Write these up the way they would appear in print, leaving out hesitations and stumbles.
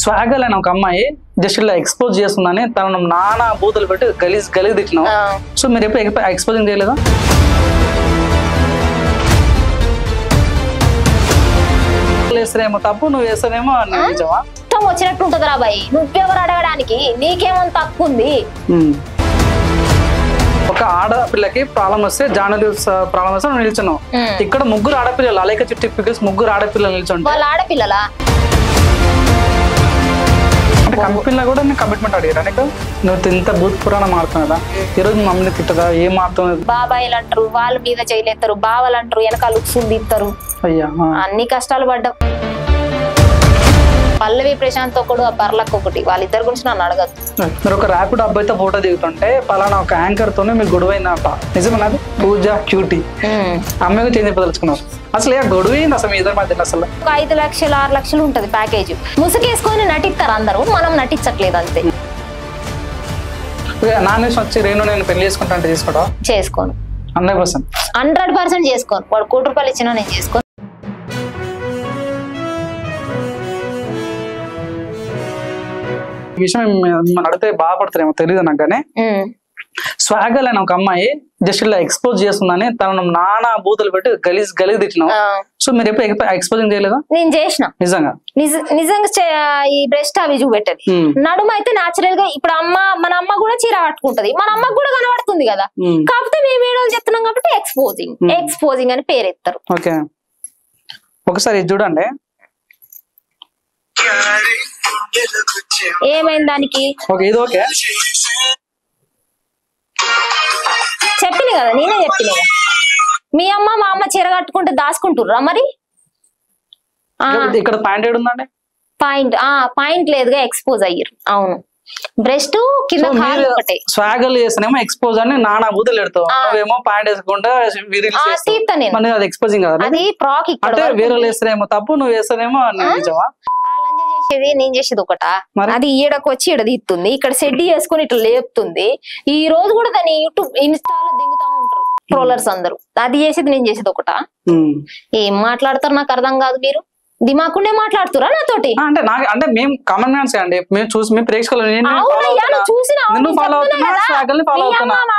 స్వాగల్ అని ఒక అమ్మాయి జస్ట్ ఇలా ఎక్స్పోజ్ చేస్తుందని తనను నానా బూతులు పెట్టి గలీజ్ తిట్టినావు. సో మీరు ఎప్పుడు ఎక్స్పోజింగ్ చేయలేదా? వేస్తారేమో తప్పు, నువ్వు వేస్తానేమో నిజమా? వచ్చినట్టు ఉంటది రా బాయ్, నువ్వెవరు అడగడానికి, నీకేమో తప్పు ఉంది. ఒక ఆడపిల్లకి ప్రాబ్లం వస్తే జర్నలిస్ట్ ప్రాబ్లం వస్తే నువ్వు నిల్చున్నావు. ఇక్కడ ముగ్గురు ఆడపిల్లలు అలేక చుట్టూ పికల్స్ ముగ్గురు ఆడపిల్లలు నిల్చుంటారు. వాళ్ళ ఆడపిల్లలా? అంటే కంపెనీలో కూడా నేను కమిట్మెంట్ అడిగారా నీకు? నువ్వు ఇంత భూత పురాణం మారుతున్నా ఈరోజు మమ్మల్ని తిట్టదా? ఏం మారుతున్నది? బాబాయిలు అంటారు, వాళ్ళ మీద చేయలేస్తారు, బావలు అంటారు, వెనకాల ఉక్సులు ఇస్తారు. అయ్యా అన్ని కష్టాలు పడ్డావు. పల్లవి ప్రశాంత్ ఒకడు, ఆ పర్లకు ఒకటి, వాళ్ళిద్దరి గురించి నన్ను అడగద్దు. మీరు ఒక ర్యాపిడ్ అబ్బాయితో ఫోటో దిగుతుంటే పలానా ఒక యాంకర్ తోనే మీకు గొడవైందంట, నిజమన్నది? పూజ క్యూటీ అమ్మాయి చేంజ్ అయిపోదలుచుకున్నారు. అసలు ఏ గొడవైంది అసలు మీ ఇద్దరి మధ్య? అసలు 5 లక్షలు 6 లక్షలు ఉంటది ప్యాకేజ్. ముసుగేసుకొని నటిస్తారు అందరూ, మనం నటించట్లేదు అంతే. నాన్ వెజ్ వచ్చి రేణు నేను పెళ్లి చేసుకుంటా అంటే చేసుకోవడం? చేసుకోను. 100% చేసుకోను. వాడు 1 కోటి రూపాయలు ఇచ్చినా నేను చేసుకోను. ఈ విషయం అడిగితే బాధపడతారేమో తెలియదు నాకు, కానీ స్వాగల్ అని ఒక అమ్మాయి జస్ట్ ఇలా ఎక్స్పోజ్ చేస్తుందని తనను నానా బూతులు పెట్టి గలీజ్ తిట్టినావు. సో మీరు ఎప్పుడు ఎక్స్పోజింగ్ చేయలేదా? నేను చేసిన. నిజంగా ఈ బ్రెస్ట్ అవి చూపెట్టది. నడుమ అయితే నాచురల్ గా ఇప్పుడు మన అమ్మ కూడా చీర కట్టుకుంటది, మన అమ్మకు కూడా కనబడుతుంది కదా. కాకపోతే మేము వీడియోలు చెప్తున్నాం కాబట్టి ఎక్స్పోజింగ్ అని పేరు ఎత్తారు. ఓకే, ఒకసారి ఇది చూడండి. ఏమైంది దానికి? చెప్పిన కదా, నేనే చెప్పిన కదా. మీ అమ్మ మా అమ్మ చీర కట్టుకుంటే దాచుకుంటుర్రా మరి? ఇక్కడ పాయింట్ ఏడు ఉందండి? పాయింట్ లేదుగా, ఎక్స్పోజ్ అయ్యారు. అవును, బ్రెస్ట్ కింద కాలు ఒకటే. స్వాగల్ చేస్తేనేమో ఎక్స్పోజ్ అని నానా బూతులు పెడతావు, నువ్వేమో పాయింట్ వేసుకుంటా అది ఎక్స్పోజింగ్ కదా. అది ప్రాక్. అంటే వేరే వేస్తారేమో తప్పు, నువ్వు వేస్తానేమో నిజమా? నేను చేసేది ఒకట, అది ఈడకు వచ్చి ఈడ తీస్తుంది, ఇక్కడ సెడ్ చేసుకుని ఇట్లా లేపుతుంది. ఈ రోజు కూడా దాన్ని యూట్యూబ్ ఇన్స్టాలో దిగుతా ఉంటారు ట్రోలర్స్ అందరూ. అది చేసేది నేను చేసేది ఒకట. ఏం మాట్లాడతారు నాకు అర్థం కాదు. మీరు దిమాకుండే మాట్లాడుతురా నాతోటి? అంటే మేము కామన్ మ్యాన్స్ అండి, మేము చూసి మేము ప్రేక్షకులు మా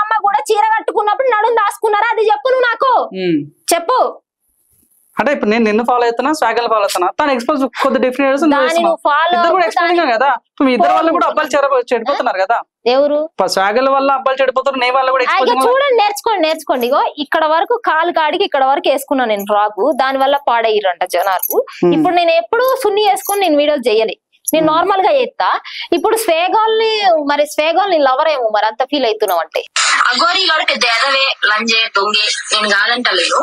అమ్మ కూడా చీర కట్టుకున్నప్పుడు నడుము దాచుకున్నారా? అది చెప్పు, నువ్వు నాకు చెప్పు. అంటే ఇప్పుడు నేను నిన్ను ఫాలో అవుతున్నా, స్వాగల్ ఫాలో అవుతున్నా, తను ఎక్స్పోజ్ కొద్ది డిఫరెంట్ కదా. మీ ఇద్దరు వాళ్ళు కూడా అబ్బాయిలు చెడిపోతున్నారు కదా. ఎవరు? స్వాగల్ వల్ల అబ్బాయిలు చెడిపోతారు, నీ వల్ల కూడా. చూడండి, నేర్చుకోండి. ఇగో ఇక్కడ వరకు కాలు కాడికి ఇక్కడ వరకు వేసుకున్నా నేను ఫ్రాక్, దాని వల్ల పాడయ్యారంట జనాలు. ఇప్పుడు నేను ఎప్పుడు సున్ని వేసుకొని నేను వీడియోలు చేయలే, నేను నార్మల్ గా చేస్తా. ఇప్పుడు స్వేగాల్ని లవర్ ఏమో మరి అంత ఫీల్ అవుతున్నావు అంటే. అఘోరి గారు పెద్ద ఎదవే, లంజే, దొంగే నేను కాదంటలేదు.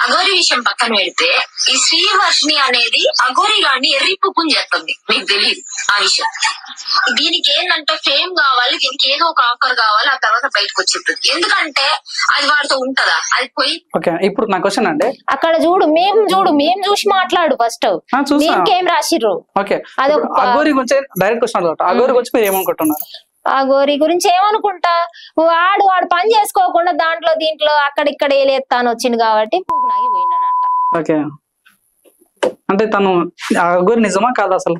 అఘోరి విషయం పక్కన పెడితే ఈ శ్రీవర్షిని అనేది అఘోరి గారిని ఎర్రిపుక్కుని చేస్తుంది, మీకు తెలియదు ఆ విషయం. దీనికి ఏంటంటే ఫేమ్ కావాలి, దీనికి ఏదో ఒక ఆఫర్ కావాలి, ఆ తర్వాత బయటకు వచ్చేస్తుంది. ఎందుకంటే అది వాడితో ఉంటదా? అది పోయి. ఇప్పుడు నా క్వశ్చన్ అండి, అక్కడ మేము చూసి మాట్లాడు ఫస్ట్. ఏం రాసిర్రు? అఘోరి గురించి డైరెక్ట్ క్వశ్చన్, అఘోరి గురించి మీరు ఏమనుకుంటున్నారు? ఆ గోరి గురించి ఏమనుకుంటా, వాడు పని చేసుకోకుండా దీంట్లో అక్కడిక్కడ ఏలేస్తాను వచ్చింది కాబట్టి పూకునాగి పోయిండనంట. అంటే తను అఘోరి నిజమా కాదా? అసలు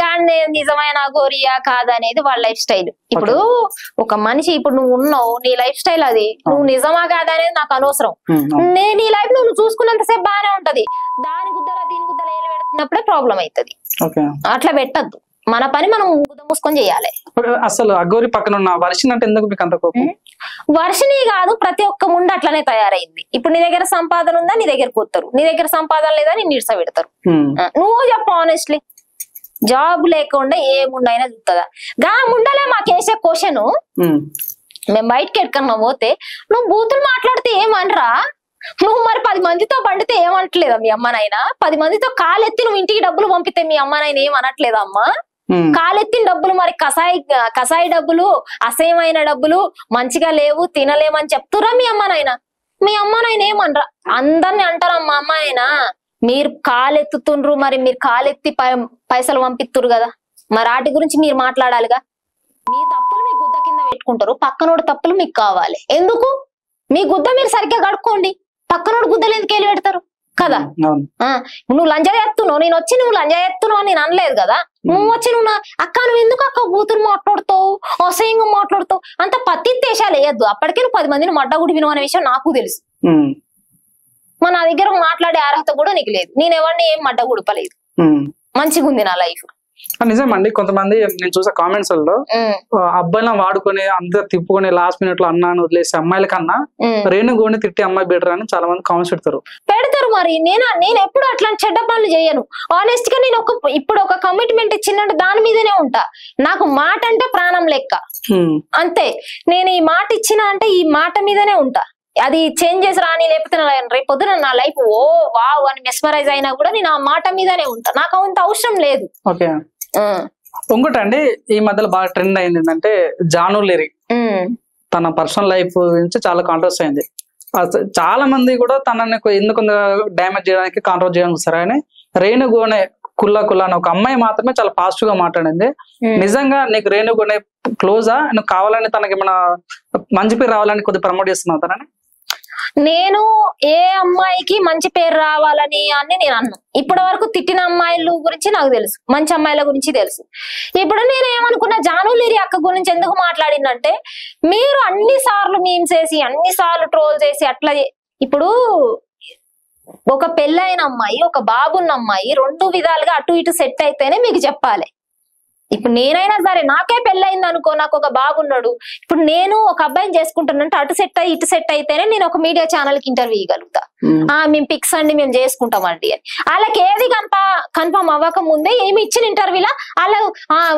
గాని నిజమైన అఘోరియా కాదనేది వాళ్ళ లైఫ్ స్టైల్. ఇప్పుడు ఒక మనిషి, ఇప్పుడు నువ్వు ఉన్నావు, నీ లైఫ్ స్టైల్ అది, నువ్వు నిజమా కాదా అనేది నాకు అనవసరం. నీ లైఫ్ నువ్వు చూసుకున్నంతసేపు బాగానే ఉంటది, దీని గుద్దలు ఏలు పెడుతున్నప్పుడే ప్రాబ్లం అవుతుంది. అట్లా పెట్టద్దు, మన పని మనం గుద్ద మూసుకొని చేయాలి. అసలు అఘోరి పక్కన ఉన్న వర్షిని అంటే ఎందుకు మీకు అంత కోపం? వర్షిని కాదు, ప్రతి ఒక్క ముందు అట్లనే తయారైంది. ఇప్పుడు నీ దగ్గర సంపాదన ఉందా, నీ దగ్గర కూతారు, నీ దగ్గర సంపాదన లేదా నీ నిడిస పెడతారు. నువ్వు చెప్పు ఆనెస్ట్లీ, జాబ్ లేకుండా ఏ ముండైనా చూస్తుందా? గా ముండలే మాకేసే క్వశ్చన్. మేము బయటకి ఎక్కడికన్నా పోతే నువ్వు బూతులు మాట్లాడితే ఏమనరా? నువ్వు మరి 10 మందితో పండితే ఏమనట్లేదా మీ అమ్మనైనా? 10 మందితో కాలెత్తి నువ్వు ఇంటికి డబ్బులు పంపితే మీ అమ్మనైనా ఏమనట్లేదా? అమ్మా కాలెత్తిన డబ్బులు, మరి కసాయి డబ్బులు, అసహ్యమైన డబ్బులు, మంచిగా లేవు, తినలేమని చెప్తురా మీ అమ్మనైనా? మీ అమ్మనైనా ఏమనరా? అందరిని అంటారమ్మా అమ్మాయినా, మీరు కాలెత్తుతుండ్రు, మరి మీరు కాలెత్తి పైసలు పంపిస్తురు కదా, మరి వాటి గురించి మీరు మాట్లాడాలిగా. మీ తప్పులు మీ గుద్ద కింద పెట్టుకుంటారు, పక్కనోడి తప్పులు మీకు కావాలి. ఎందుకు? మీ గుద్ద మీరు సరిగ్గా కడుక్కోండి, పక్కనోడు గుద్దలు ఎందుకు వెళ్ళి పెడతారు? కదా. నువ్వు లంజా చేస్తున్నావు, నేను వచ్చి నువ్వు లంజా చేస్తున్నావు అని నేను అనలేదు కదా. నువ్వు వచ్చి నువ్వు అక్క నువ్వు ఎందుకు అక్క బూతులు మాట్లాడుతావు, అసహ్యంగా మాట్లాడుతావు, అంత పత్తి దేశాలు వేయద్దు. అప్పటికే నువ్వు 10 మందిని మడ్డగుడి విను అనే విషయం నాకు తెలుసు. నా దగ్గర మాట్లాడే అర్హత కూడా నీకు లేదు. నేను ఎవరిని ఏం మడ్డగుడపలేదు. మంచిగా ఉంది నా లైఫ్. నిజమండి. కొంతమంది నేను చూసే కామెంట్స్ లో అబ్బాయిలను వాడుకొని అందరు తిప్పుకొని లాస్ట్ మినిట్ లో అన్నాను వదిలేసి అమ్మాయిల కన్నా రేణుగోని తిట్టి అమ్మాయి బెటర్ అని చాలా మంది కామెంట్స్ పెడతారు. మరి నేను ఎప్పుడు అట్లాంటి చెడ్డ పనులు చేయను. ఆనెస్ట్ గా నేను ఇప్పుడు ఒక కమిట్మెంట్ ఇచ్చినట్టు దాని మీదనే ఉంటా. నాకు మాట అంటే ప్రాణం లెక్క, అంతే. నేను ఈ మాట ఇచ్చిన అంటే ఈ మాట మీదనే ఉంటా. అది చేంజ్ చేసి రాని, లేకపోతే రేపు పొద్దున నా లైఫ్ ఓ వావ్ అని మెస్మరైజ్ అయినా కూడా నేను ఆ మాట మీదనే ఉంటా. నాకు అంత అవసరం లేదు. ఓకే. ఇంకోటండి, ఈ మధ్యలో బాగా ట్రెండ్ అయింది ఏంటంటే జాను లిరిక్. తన పర్సనల్ లైఫ్ గురించి చాలా కాంట్రవర్సీ అయింది. చాలా మంది కూడా తనని ఎందుకు డ్యామేజ్ చేయడానికి కాంట్రవర్సీ చేయడానికి వస్తారు. కానీ రేణుగోనే కుల్లా అని ఒక అమ్మాయి మాత్రమే చాలా పాజిటివ్ గా మాట్లాడింది. నిజంగా నీకు రేణుగోనే క్లోజా? నువ్వు కావాలని తనకి ఏమైనా మంచి పేరు రావాలని కొద్దిగా ప్రమోట్ చేస్తున్నావు తనని? నేను ఏ అమ్మాయికి మంచి పేరు రావాలని అని నేను అన్నా. ఇప్పటి వరకు తిట్టిన అమ్మాయిల గురించి నాకు తెలుసు, మంచి అమ్మాయిల గురించి తెలుసు. ఇప్పుడు నేను ఏమనుకున్నా, జాను లిరి అక్క గురించి ఎందుకు మాట్లాడిందంటే, మీరు అన్ని సార్లు మీమ్స్ చేసి అన్ని సార్లు ట్రోల్ చేసి అట్లా ఇప్పుడు ఒక పెళ్ళైన అమ్మాయి ఒక బాబున్న అమ్మాయి 2 విధాలుగా అటు ఇటు సెట్ అయితేనే మీకు చెప్పాలి. ఇప్పుడు నేనైనా సరే నాకే పెళ్ళయింది అనుకో, నాకు ఒక బాబున్నాడు, ఇప్పుడు నేను ఒక అబ్బాయిని చేసుకుంటానంటే అటు సెట్ అయ్యి ఇటు సెట్ అయితేనే నేను ఒక మీడియా ఛానల్ కి ఇంటర్వ్యూ ఇవ్వగలుగుతా. మేము పిక్స్ అండి మేము చేసుకుంటామండి అని. వాళ్ళకి ఏది కన్ఫర్మ్ అవ్వక ముందే ఏమి ఇచ్చిన ఇంటర్వ్యూలా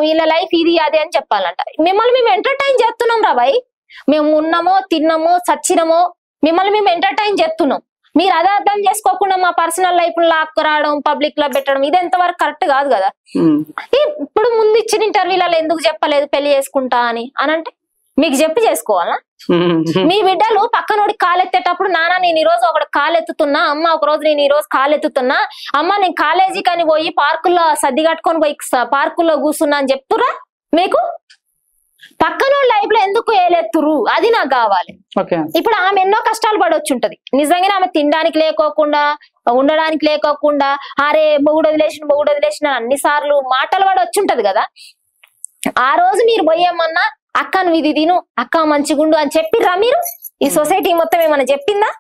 వీళ్ళ లైఫ్ ఇది అది అని చెప్పాలంట. మిమ్మల్ని మేము ఎంటర్టైన్ చేస్తున్నాం రా భయ్. మేము ఉన్నామో తిన్నామో చచ్చినమో మిమ్మల్ని మేము ఎంటర్టైన్ చేస్తున్నాం. మీరు అదే అర్థం చేసుకోకుండా మా పర్సనల్ లైఫ్ లాక్కురావడం, పబ్లిక్ లో పెట్టడం, ఇది ఎంతవరకు కరెక్ట్ కాదు కదా. ఇప్పుడు ముందు ఇచ్చిన ఇంటర్వ్యూలలో ఎందుకు చెప్పలేదు పెళ్లి చేసుకుంటా అని అంటే మీకు చెప్పి చేసుకోవాలా? మీ బిడ్డలు పక్కనోడికి కాలెత్తేటప్పుడు, నాన్న నేను ఈ రోజు ఒకటి కాలెత్తుతున్నా, అమ్మ ఒక రోజు నేను ఈ రోజు కాలెత్తుతున్నా, అమ్మ నేను కాలేజీకి అని పోయి పార్కుల్లో సర్ది కట్టుకొని పోయి పార్కుల్లో కూర్చున్నా అని చెప్తురా? మీకు పక్కన లైఫ్ లో ఎందుకు ఏలెత్తురు? అది నాకు కావాలి. ఇప్పుడు ఆమె ఎన్నో కష్టాలు పడొచ్చుంటది. నిజంగానే ఆమె తినడానికి లేకోకుండా, ఉండడానికి లేకోకుండా, అరే మొగుడు వదిలేసిన అన్ని సార్లు మాటలు పడొచ్చుంటది కదా. ఆ రోజు మీరు పోయేమన్నా అక్క నువ్వు ఇది తిను, అక్క మంచిగుండు అని చెప్పిర్రా మీరు? ఈ సొసైటీ మొత్తం ఏమన్నా చెప్పిందా?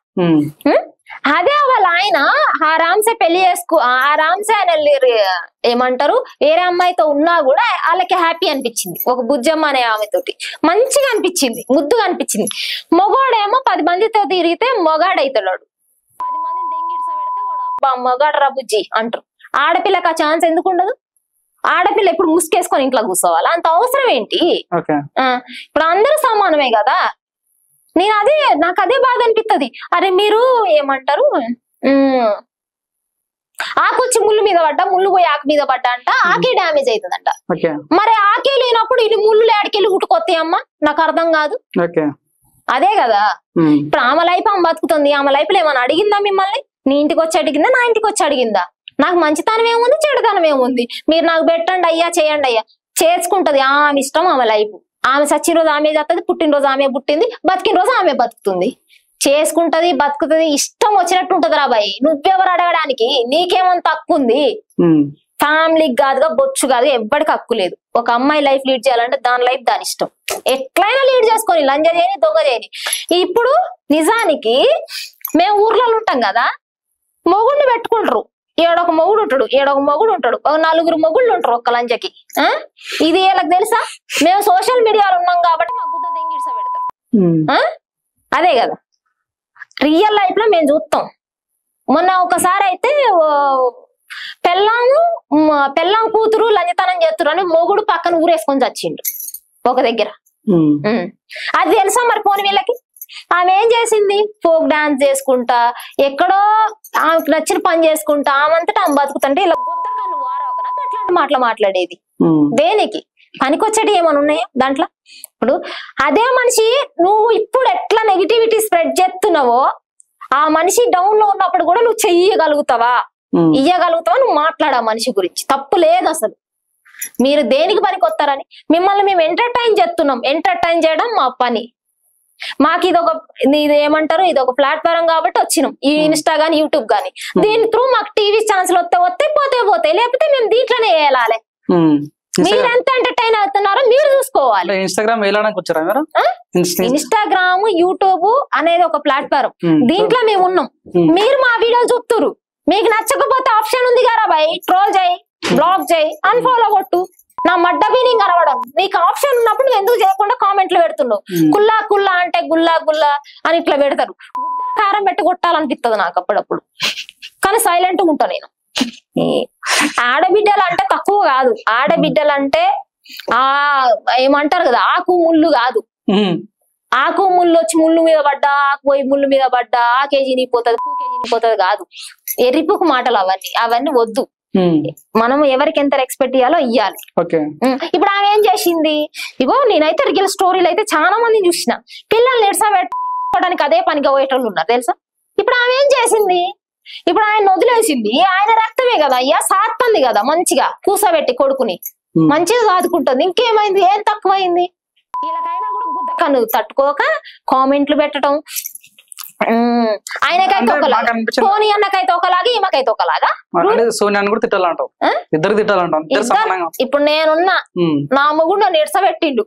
అదే వాళ్ళ ఆయన ఆరాంసే పెళ్లి ఆరాంసే ఆయన ఏమంటారు వేరే అమ్మాయితో ఉన్నా కూడా వాళ్ళకి హ్యాపీ అనిపించింది. ఒక బుజ్జమ్మ అనే ఆమెతోటి మంచిగా అనిపించింది, ముద్దుగా అనిపించింది. మొగాడేమో 10 మందితో తిరిగితే మొగాడైతున్నాడు, 10 మందిని దెంగిడ్స పెడితే అబ్బా మొగాడు రా బుజ్జి అంటారు. ఆడపిల్లకి ఆ ఛాన్స్ ఎందుకు ఉండదు? ఆడపిల్ల ఎప్పుడు ముసుకేసుకొని ఇంట్లో కూర్చోవాలా? అంత అవసరం ఏంటి? ఇప్పుడు అందరూ సమానమే కదా. నాకు అదే బాధ అనిపిస్తుంది. అరే మీరు ఏమంటారు, ఆకొచ్చి ముళ్ళు మీద పడ్డా, ముళ్ళు పోయి ఆకు మీద పడ్డా అంట, ఆకే డ్యామేజ్ అవుతుందంట. మరి ఆకే లేనప్పుడు ఇన్ని ముళ్ళు ఏడికెళ్ళి ఉట్టుకొస్తాయి అమ్మ? నాకు అర్థం కాదు. అదే కదా. ఇప్పుడు ఆమె లైఫ్ ఆమె బతుకుతుంది. ఆమె లైఫ్ లో ఏమన్నా అడిగిందా మిమ్మల్ని? నీ ఇంటికి వచ్చి అడిగిందా, నా ఇంటికి వచ్చి అడిగిందా? నాకు మంచితనం ఏముంది, చెడుతనం ఏముంది? మీరు నాకు పెట్టండి అయ్యా, చేయండి అయ్యా, చేసుకుంటది. ఆమె ఇష్టం, ఆమె లైఫ్. ఆమె సచ్చిన రోజు ఆమె చేస్తుంది, పుట్టినరోజు ఆమె పుట్టింది, బతికిన రోజు ఆమె బతుకుతుంది, చేసుకుంటది, బతుకుతుంది, ఇష్టం వచ్చినట్టు ఉంటది రా బాయ్. నువ్వెవరు అడగడానికి? నీకేమంత హక్కు ఉంది? ఫ్యామిలీకి కాదుగా, బొచ్చు కాదు, ఎవ్వడికి హక్కు లేదు. ఒక అమ్మాయి లైఫ్ లీడ్ చేయాలంటే దాని లైఫ్ దాని ఇష్టం, ఎట్లయినా లీడ్ చేసుకొని, లంజ చేయని దొంగ చేయని. ఇప్పుడు నిజానికి మేము ఊర్లలో ఉంటాం కదా, మొగుడిని పెట్టుకుంటారు. ఏడొక మొగుడు ఉంటాడు, ఏడొక మొగుడు ఉంటాడు, 4 మొగుళ్ళు ఉంటారు ఒక్క లంచకి. ఇది వీళ్ళకి తెలుసా? మేము సోషల్ మీడియాలో ఉన్నాం కాబట్టి మా గుద్ద దెంగిడ్స పెడతారు. అదే కదా రియల్ లైఫ్ లో మేము చూస్తాం. మొన్న ఒకసారి అయితే పెళ్ళాం కూతురు లంచతనం చేస్తురు అని మొగుడు పక్కన ఊరేసుకొని చచ్చిండు ఒక దగ్గర. అది తెలుసా మరి పోని వీళ్ళకి? ఆమె ఏం చేసింది? ఫోక్ డాన్స్ చేసుకుంటా, ఎక్కడో ఆమెకు నచ్చిన పని చేసుకుంటా, ఆమంతటా ఆమె బతుకుతుంటే ఇలా కొత్త కన్ను వారాకనా అట్లాంటి మాటలు మాట్లాడేది దేనికి? పనికొచ్చేటి ఏమైనా ఉన్నాయా దాంట్లో? ఇప్పుడు అదే మనిషి నువ్వు ఇప్పుడు ఎట్లా నెగిటివిటీ స్ప్రెడ్ చేస్తున్నావో, ఆ మనిషి డౌన్ లో ఉన్నప్పుడు కూడా నువ్వు ఇయ్యగలుగుతావా? నువ్వు మాట్లాడా మనిషి గురించి, తప్పు లేదు అసలు. మీరు దేనికి పనికొస్తారని? మిమ్మల్ని మేము ఎంటర్టైన్ చేస్తున్నాం, ఎంటర్టైన్ చేయడం మా పని. మాకు ఇది ఏమంటారు, ఇది ఒక ప్లాట్ఫారం కాబట్టి వచ్చినాం, ఈ ఇన్స్టా గానీ యూట్యూబ్ గానీ. దీని త్రూ మాకు టీవీ ఛాన్సులు వస్తే పోతాయి, లేకపోతే మేము దీంట్లోనే వేయాలి. మీరు ఎంత ఎంటర్టైన్ అవుతున్నారో మీరు చూసుకోవాలి. ఇన్స్టాగ్రామ్ వేయడానికి వచ్చారా మీరు? ఇన్స్టాగ్రామ్ యూట్యూబ్ అనేది ఒక ప్లాట్ఫారం, దీంట్లో మేము ఉన్నాం. మీరు మా వీడియోలు చూస్తున్నారు, మీకు నచ్చకపోతే ఆప్షన్ ఉంది కదా బాయ్, ట్రోల్ చేయి, బ్లాక్ చేయి, అన్ఫాలో కొట్టు. నా మడ్డ మీనింగ్ కనబడం నీకు ఆప్షన్ ఉన్నప్పుడు నువ్వు ఎందుకు చేయకుండా కామెంట్లు పెడుతున్నావు? కుల్లా కుల్లా అంటే గుల్లా గుల్లా అని ఇట్లా పెడతారు. కారం పెట్టి కొట్టాలనిపిస్తుంది నాకు అప్పుడప్పుడు, కానీ సైలెంట్ గా ఉంటా నేను. ఆడబిడ్డలు అంటే తక్కువ కాదు, ఆడబిడ్డలు అంటే ఏమంటారు కదా, ఆకు ముళ్ళు కాదు. ఆకు ముళ్ళు వచ్చి ముళ్ళు మీద పడ్డా, ఆకు పోయి ముళ్ళు మీద పడ్డా, ఆ కేజీ నిపోతుంది, 2 కేజీ నిపోతుంది కాదు. ఎర్రిపుకు మాటలు అవన్నీ వద్దు. మనం ఎవరికి ఎంత రెస్పెక్ట్ ఇవ్వాలో ఇవ్వాలి. ఇప్పుడు ఆమె ఏం చేసింది, ఇగో నేనైతే రియల్ స్టోరీలు అయితే చాలా మందిని చూసిన, పిల్లల్ని నిరసపెట్టుకోవడానికి అదే పనిగా పోయేటోళ్ళు ఉన్నారు తెలుసా. ఇప్పుడు ఆమె ఏం చేసింది, ఇప్పుడు ఆయన వదిలేసింది, ఆయన రక్తమే కదా అయ్యా, సాత్తంది కదా మంచిగా కూసబెట్టి కొడుకుని మంచిగా సాదుకుంటుంది. ఇంకేమైంది, ఏం తక్కువైంది? వీళ్ళకైనా కూడా గుద్దకన్ను తట్టుకోక కామెంట్లు పెట్టడం. ఆయనకైతే ఒకలాగా, సోని అన్నకైతే ఒకలాగా, ఈమెకైతే ఒకలాగా. సోనియాని కూడా తిట్టాలంటావు, ఇద్దరు తిట్టాలంటావు. ఇప్పుడు నేనున్నా, నా మొగుడు నన్ను ఇడ్సబెట్టిండు,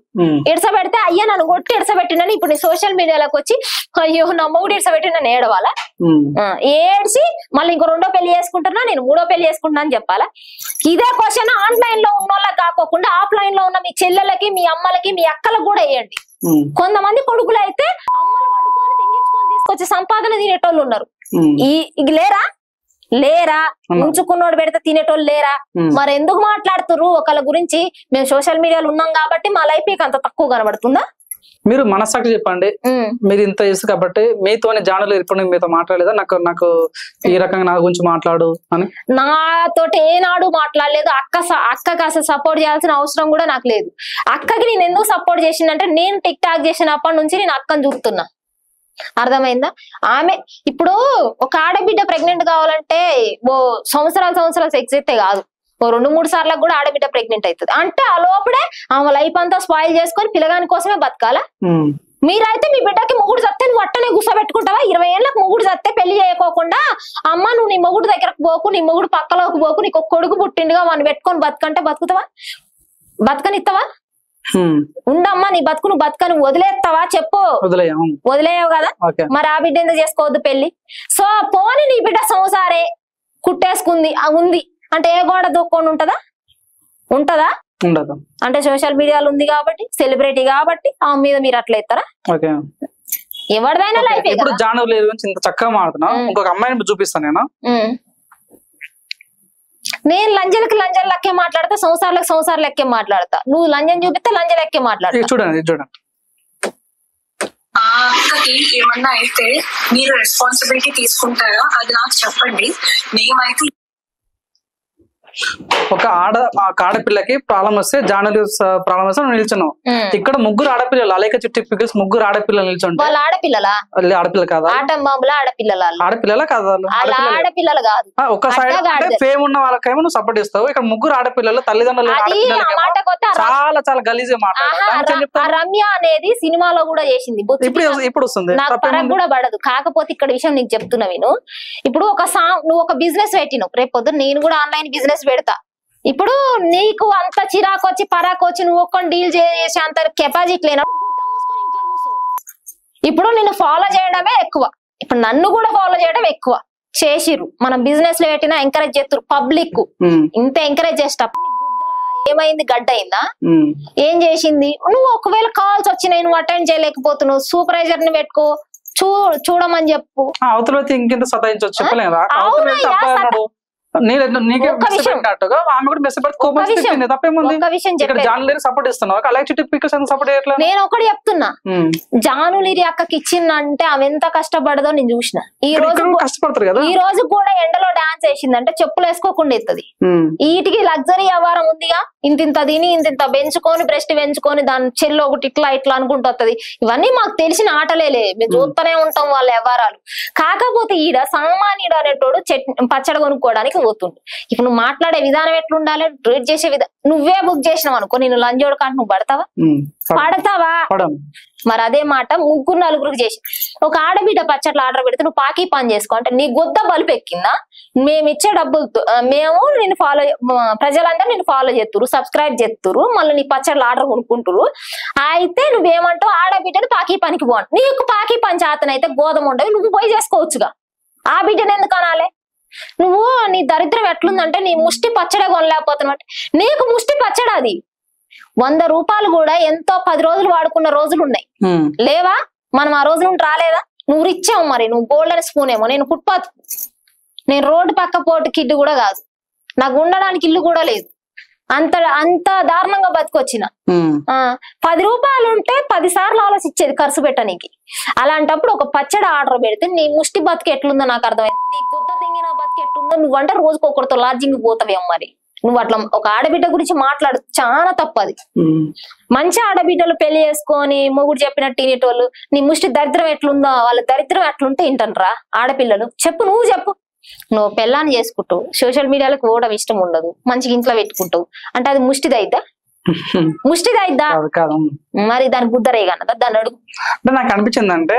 ఇడ్సబెడితే అయ్యా నన్ను కొట్టి ఇడ్సబెట్టిండని ఇప్పుడు నీ సోషల్ మీడియాలోకి వచ్చి అయ్యో నా మొగుడు ఇడ్సబెట్టిండని ఏడవాలా? ఏడ్చి మళ్ళీ ఇంకో 2వ పెళ్లి చేసుకుంటున్నా, నేను 3వ పెళ్లి చేసుకుంటున్నా అని చెప్పాలా? ఇదే క్వశ్చన్ ఆన్లైన్ లో ఉన్న వాళ్ళకి కాకోకుండా ఆఫ్లైన్ లో ఉన్న మీ చెల్లెలకి, మీ అమ్మలకి, మీ అక్కలకు కూడా వేయండి. కొంతమంది కొడుకులు అయితే అమ్మలు పడుకొని తెంగించుకొని తీసుకొచ్చి సంపాదన తినేటోళ్ళు ఉన్నారు. లేరా ఉంచుకున్నోడు పెడితే తినేటోళ్ళు లేరా? మరి ఎందుకు మాట్లాడుతున్నారు ఒకళ్ళ గురించి? మేము సోషల్ మీడియాలో ఉన్నాం కాబట్టి మా లైఫ్ మీకు అంత తక్కువ కనబడుతుందా? మీరు మనస్సాక్షి చెప్పండి, మీరు ఇంత చేసి కాబట్టి మీతోనే జానలు ఇప్పుడు మీతో మాట్లాడలేదా? నాకు ఈ రకంగా నా గురించి మాట్లాడు అని. నాతోటి ఏనాడు మాట్లాడలేదు. అక్కకి అసలు సపోర్ట్ చేయాల్సిన అవసరం కూడా నాకు లేదు. అక్కకి నేను ఎందుకు సపోర్ట్ చేసిందంటే, నేను టిక్ టాక్ చేసినప్పటి నుంచి నేను అక్కని చూస్తున్నా, అర్థమైందా? ఆమె ఇప్పుడు ఒక ఆడబిడ్డ ప్రెగ్నెంట్ కావాలంటే సంవత్సరాలు సెక్స్ అయితే కాదు, 2-3 సార్లకు కూడా ఆడబిడ్డ ప్రెగ్నెంట్ అవుతుంది. అంటే ఆ లోపడే ఆమె లైఫ్ అంతా స్పాయిల్ చేసుకొని పిల్లగాని కోసమే బతకాలా? మీరైతే మీ బిడ్డకి మొగుడు చస్తే నువ్వు అట్టనే గుసబెట్టుకుంటావా? 20 ఏళ్ళకి మొగుడు చస్తే పెళ్లి చేయకోకుండా అమ్మ నువ్వు నీ మొగుడు దగ్గరకు పోకు, నీ మొగుడు పక్కలోకి పోకు, నీకు ఒక కొడుకు పుట్టిండుగా వాడిని పెట్టుకొని బతుకంటే బతుకుతావా? బతకనిస్తావా? ఉండమ్మా నీ బతుకు, నువ్వు బతుకని వదిలేస్తావా చెప్పు? వదిలేయవు కదా, మరి ఆ బిడ్డ ఎందుకు చేసుకోవద్దు పెళ్లి? సో పోని నీ బిడ్డ సంసారే కుట్టేసుకుంది ఉంది అంటే ఏ గోడ దూక్కొని ఉంటదా? అంటే సోషల్ మీడియాలో ఉంది కాబట్టి, సెలబ్రిటీ కాబట్టి ఆమె మీద మీరు అట్లా ఇస్తారా? ఎవరిదైనా లైఫ్. ఇప్పుడు జానవి గురించి ఇంత చక్కగా మాట్లాడుతున్నావు, ఇంకొక అమ్మాయిని చూపిస్తాను నేను లంజలకి లంజల లెక్కే మాట్లాడతా, సంసారాలకు లెక్కే మాట్లాడతా. నువ్వు లంజన్ చూపిస్తే లంజ లెక్కే మాట్లాడతా. చూడండి ఆ అక్కకి ఏమన్నా అయితే మీరు రెస్పాన్సిబిలిటీ తీసుకుంటారా? అది నాకు చెప్పండి. మేమైతే ఒక ఆడపిల్లకి ప్రాబ్లం వస్తే జానలు ప్రాబ్లం వస్తే నిల్చున్నావు. ఇక్కడ 3 ఆడపిల్లలు, అలేక చుట్టి పిగిల్స్ 3 ఆడపిల్లలు నిల్చుంటే వాళ్ళ ఆడపిల్ల కాదా? ఆడపిల్లల కాదా? ఆడపిల్లలు కాదు. ఒక సైడ్ అంటే ఫేమ్ ఉన్న వాళ్ళకేమో నువ్వు సపోర్ట్ ఇస్తావు, ఇక్కడ 3 ఆడపిల్లలు తల్లిదండ్రులు చాలా చాలా గలీజే మాట్లాడు. రమ్య అనేది సినిమాలో కూడా చేసింది, ఇప్పుడు వస్తుంది, నాకు పరకు కూడా పడదు. కాకపోతే ఇక్కడ విషయం నీకు చెప్తున్నా విను. ఇప్పుడు నువ్వు ఒక బిజినెస్ పెట్టినావు, రేపు పొద్దున్న నేను కూడా ఆన్లైన్ బిజినెస్ పెడతా. ఇప్పుడు నీకు అంత చిరాకు వచ్చి పరాకు వచ్చి నువ్వు ఒక్కని డీల్ చేసే అంత కెపాసిటీ లేనప్పుడు ఇప్పుడు నిన్ను ఫాలో చేయడమే ఎక్కువ, ఇప్పుడు నన్ను కూడా ఫాలో చేయడం ఎక్కువ చేసిర్రు. మనం బిజినెస్ లో పెట్టినా ఎంకరేజ్ చేస్తారు పబ్లిక్. ఇంత ఎంకరేజ్ చేసేటప్పుడు ఏమైంది? గడ్డ అయిందా? ఏం చేసింది? నువ్వు ఒకవేళ కాల్స్ వచ్చినాయి నువ్వు అటెండ్ చేయలేకపోతున్నావు, సూపర్వైజర్ ని పెట్టుకో, చూడమని చెప్పు. అవతల ఇంకెంత సతాయించవచ్చు చెప్పలేదా? నేను ఒకటి చెప్తున్నా, జానులిరి అక్కకి ఇచ్చిందంటే ఆమె ఎంత కష్టపడదో నేను చూసిన. ఈ రోజు కూడా ఎండలో డాన్స్ వేసిందంటే చెప్పులు వేసుకోకుండా ఎత్తది. వీటికి లగ్జరీ వ్యవహారం ఉందిగా, ఇంతింత తిని ఇంతింత పెంచుకొని బ్రెస్ట్ పెంచుకొని దాని చెల్లు ఒకటి ఇట్లా అనుకుంటూ వస్తుంది. ఇవన్నీ మాకు తెలిసిన ఆటలే, మేము చూస్తూనే ఉంటాం వాళ్ళ వ్యవహారాలు. కాకపోతే ఈడ సామాన్యుడు అనేటోడు పచ్చడి కొనుక్కోవడానికి పోతుండు. ఇప్పుడు నువ్వు మాట్లాడే విధానం ఎట్లుండాలి, ట్రీట్ చేసే నువ్వే బుక్ చేసినావు అనుకో, నేను లంజోడు కంటే నువ్వు పడతావా? మరి అదే మాట ముగ్గురు నలుగురికి చేసి ఒక ఆడబిడ్డ పచ్చట్లు ఆర్డర్ పెడితే నువ్వు పాకీ పని చేసుకో అంటే నీ గొద్ద బలుపు ఎక్కిందా? మేము ఇచ్చే డబ్బులతో మేము నేను ఫాలో, ప్రజలందరూ నేను ఫాలో చేస్తురు, సబ్స్క్రైబ్ చేస్తురు, మళ్ళీ నీ పచ్చట్లు ఆర్డర్ కొనుక్కుంటారు. అయితే నువ్వేమంటావు ఆడబిడ్డని పాకీ పనికి పోండి. నీకు పాకీ పని చేతనైతే గోధుమ ఉండవు, నువ్వు పోయి చేసుకోవచ్చుగా. ఆ బిడ్డను ఎందుకు అనాలే? నువ్వు నీ దరిద్రం ఎట్లుందంటే నీ ముష్టి పచ్చడే కొనలేకపోతున్నావు. నీకు ముష్టి పచ్చడి అది 100 రూపాయలు కూడా ఎంతో 10 రోజులు వాడుకున్న రోజులు ఉన్నాయి లేవా? మనం ఆ రోజు నుండి రాలేదా? నువ్వు ఇచ్చావు మరి, నువ్వు గోల్డెన్ స్పూన్ ఏమో, నేను ఫుట్పాత్, నేను రోడ్డు పక్క పోటు కిడ్డు కూడా కాదు, నాకు ఉండడానికి ఇల్లు కూడా లేదు, అంత దారుణంగా బతికొచ్చిన. 10 రూపాయలు ఉంటే 10 సార్లు ఆలోచించేది ఖర్చు పెట్టడానికి. అలాంటప్పుడు ఒక పచ్చడి ఆర్డర్ పెడితే నీ ముష్టి బతికి ఎట్లుందో నాకు అర్థమైంది. నీ గుద్ద తెంగిన బతికి ఎట్లుందో నువ్వంటే రోజుకు ఒకరితో లాడ్జింగ్ పోతావేమో. మరి నువ్వు అట్లా ఒక ఆడబిడ్డ గురించి మాట్లాడు, చాలా తప్పది. మంచి ఆడబిడ్డలు పెళ్లి చేసుకొని మొగుడు చెప్పినట్టు తినేటోళ్ళు నీ ముష్టి దరిద్రం ఎట్లుందో, వాళ్ళ దరిద్రం ఎట్లుంటే వింటారా ఆడపిల్లలు? చెప్పు, నువ్వు చెప్పు. నువ్వు పెళ్ళాన్ని చేసుకుంటావు, సోషల్ మీడియాలకు పోవడం ఇష్టం ఉండదు, మంచిగా ఇంట్లో పెట్టుకుంటావు అంటే అది ముష్టిది అయిద్దా? ముష్టిది అయిద్దా? మరి దాని బుద్ధరే కన్నదా? దాన్ని అడుగు. నాకు అనిపించింది అంటే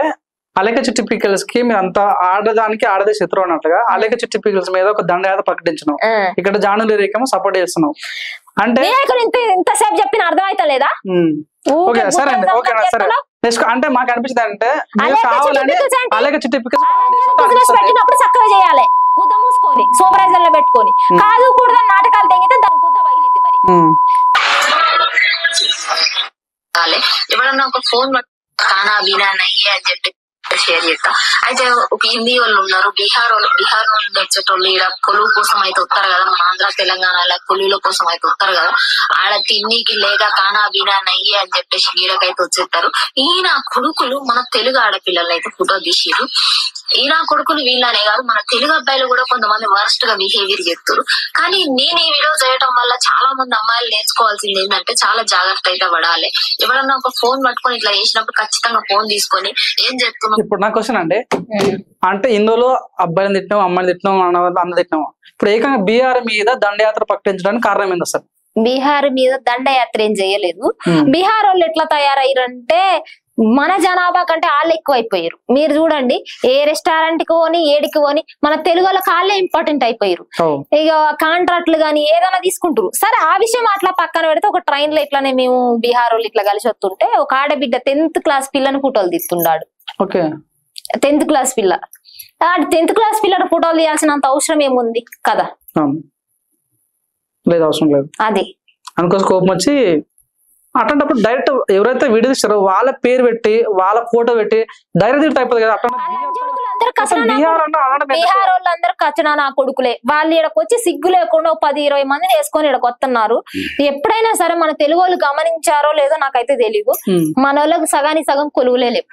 అలేక చిట్టి పికిల్స్ కి మీరు అంత ఆడదానికి ఆడదే శత్రువు అన్నట్టుగా అలేక చిట్టి పికిల్స్ మీద ఒక దండయాత్ర ప్రకటించినావు, ఇక్కడ జాను లిరికేమో సపోర్ట్ చేస్తున్నావు అంటే ఇంతసేపు చెప్పిన అర్థం అయితే లేదా? ఓకే సరే అండి, ఓకే సరే. అంటే మాకు అనిపించింది అంటే కావాలని అలేక చిట్టి పికిల్స్ పెట్టినప్పుడు చక్కగా చేయాలి, గుద్ద మూసుకొని సూపర్వైజర్ లో పెట్టుకొని. కాదు కూడా నాటకాలు తెగితే దాని గుద్ద పగిలింది. మరి ఎవరన్నా ఒక ఫోన్ కానా బీనా నయ్యే అని చెప్పి షేర్ చేస్తా. అయితే ఒక హిందీ వాళ్ళు ఉన్నారు, బీహార్ నుండి వచ్చేటోళ్ళు ఈడ కొలువు కోసం అయితే వస్తారు కదా, మన ఆంధ్ర తెలంగాణ కొలువుల కోసం అయితే వస్తారు కదా, ఆడ తిన్నీకి లేక కానా బీనా నయ్యే అని చెప్పేసి ఈడకైతే వచ్చేస్తారు. ఈయన కొడుకులు మన తెలుగు ఆడపిల్లలు అయితే ఫోటో తీసిరు. ఈయన కొడుకులు వీళ్ళనే కాదు, మన తెలుగు అబ్బాయిలు కూడా కొంతమంది వర్స్ట్ గా బిహేవియర్ చేస్తారు. కానీ నేను ఈ వీడియో చేయడం వల్ల చాలా మంది అమ్మాయిలు నేర్చుకోవాల్సింది ఏంటంటే చాలా జాగ్రత్త అయితే పడాలి. ఎవరన్నా ఒక ఫోన్ పట్టుకొని ఇట్లా చేసినప్పుడు ఖచ్చితంగా ఫోన్ తీసుకొని ఏం చెప్తున్నావు. ఇప్పుడు నా క్వశ్చన్ అంటే ఇందులో అబ్బాయిని తిట్టినాం, అమ్మాయిని తిట్టినాం, అన్న తిట్టినాం, ఇప్పుడు ఏకంగా బీహార్ మీద దండయాత్ర ప్రకటించడానికి కారణం ఏంది అసలు? బీహార్ మీద దండయాత్ర ఏం చేయలేదు. బీహార్ వాళ్ళు ఎట్లా తయారయ్యారంటే మన జనాభా కంటే వాళ్ళు ఎక్కువైపోయారు. మీరు చూడండి, ఏ రెస్టారెంట్ కి పోని ఏడికి పోని మన తెలుగు వాళ్ళకి వాళ్ళే ఇంపార్టెంట్ అయిపోయారు. ఇక కాంట్రాక్ట్లు గాని ఏదైనా తీసుకుంటారు. సరే ఆ విషయం అట్లా పక్కన పెడితే ఒక ట్రైన్ లో ఇట్లానే మేము బీహార్ వాళ్ళు ఇట్లా కలిసి వస్తుంటే ఒక ఆడబిడ్డ 10th క్లాస్ పిల్లని ఫోటోలు తీస్తున్నాడు. 10th క్లాస్ పిల్ల, 10th క్లాస్ పిల్లని ఫోటోలు తీయాల్సినంత అవసరం ఏముంది కదా? లేదు, అవసరం లేదు. అది అనుకోసం కోపం వచ్చి అట్లాంటప్పుడు డైరెక్ట్ ఎవరైతే వీడియో తీస్తారో వాళ్ళ పేరు పెట్టి వాళ్ళ ఫోటో పెట్టి డైరెక్ట్ తిట్టి అయిపోతుంది కదా. బీహార్ వాళ్ళందరూ కచ్చనా నా కొడుకులే. వాళ్ళు ఇక్కడికి వచ్చి సిగ్గు లేకుండా 10-20 మందిని వేసుకొని ఇక్కడికి వస్తున్నారు. ఎప్పుడైనా సరే మన తెలుగు వాళ్ళు గమనించారో లేదో నాకైతే తెలీదు, మన వాళ్ళకి సగానికి సగం కొలువులే లేవు.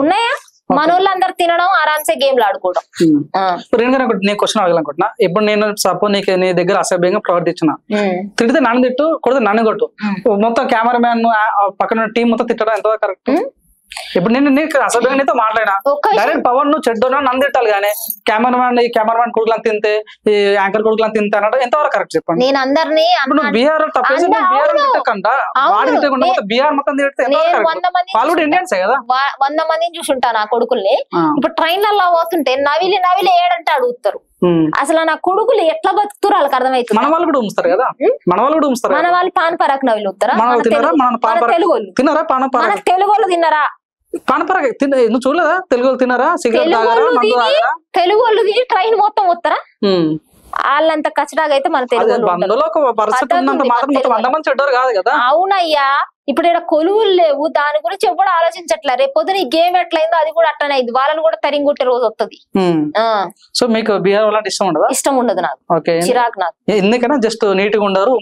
ఉన్నాయా? మన వాళ్ళందరూ తినడం, ఆరామ్సే గేమ్లు ఆడుకోవడం. నేను క్వశ్చన్ అడగాలనుకుంటున్నా. ఇప్పుడు నేను సపోజ్ నీ దగ్గర అసభ్యంగా ప్రవర్తించిన, తిడితే నన్ను తిట్టు, కొడితే నన్ను కొట్టు, మొత్తం కెమెరామ్యాన్ పక్కన టీం మొత్తం తిట్టడం ఎంతవరకు కరెక్ట్? ఇప్పుడు నేను అసభ్యంగా నీతో మాట్లాడినా డైరెక్ట్ పవన్ నువ్వు చెడ్డోనా నన్ను తిట్టాలి, కానీ కెమెరామ్యాన్ కొడుకులను తింటే ఈ యాంకర్ కొడుకులను తింటే అనడం ఎంతవరకు కరెక్ట్ చెప్పండి? నేను అందరినీ బీహార్ తప్పేసి బీహార్ తిట్టకుండా వాడి తిట్టకుండా బీహార్ మొత్తం తిడితే వాళ్ళు కూడా ఇండియన్సే కదా. 100 మందిని చూసుంటా నా కొడుకుల్ని. ఇప్పుడు ట్రైన్లలో పోతుంటే నవిలి నవిలి ఏడంటే అడుగుతారు. అసలు నా కొడుకులు ఎట్లా బతుకుతారు వాళ్ళకి అర్థమవుతుంది. మన వాళ్ళు కూడా ఉంచుతారు కదా, మన వాళ్ళు కూడా ఉంచుతారు. మన వాళ్ళు పాన్ పరాక్ నవిలు వస్తారా? తెలుగు వాళ్ళు తిన్నారా? తెలుగు వాళ్ళు తిన్నారా? పానపరాక్ నువ్వు చూడలేదా? తెలుగు వాళ్ళు తిన్నారా? తెలుగు వాళ్ళు తిని ట్రైన్ మొత్తం వస్తారా? వాళ్ళంత కచ్చడాగా అయితే మన తెలుగు. అవునయ్యా, ఇప్పుడు ఇక్కడ కొలువులు లేవు, దాని గురించి ఎప్పుడు ఆలోచించట్లే. రేపు పొద్దున ఈ గేమ్ ఎట్లయిందో అది కూడా అట్లనే అయింది. వాళ్ళని కూడా తరింగుట్టే రోజు వస్తుంది. సో మీకు బీహార్ వాళ్ళంటే ఇష్టం ఉండదా? ఇష్టం ఉండదు నాకు, చిరాకు నాకు. ఎందుకన్నా జస్ట్ నీట్ గా ఉండరు,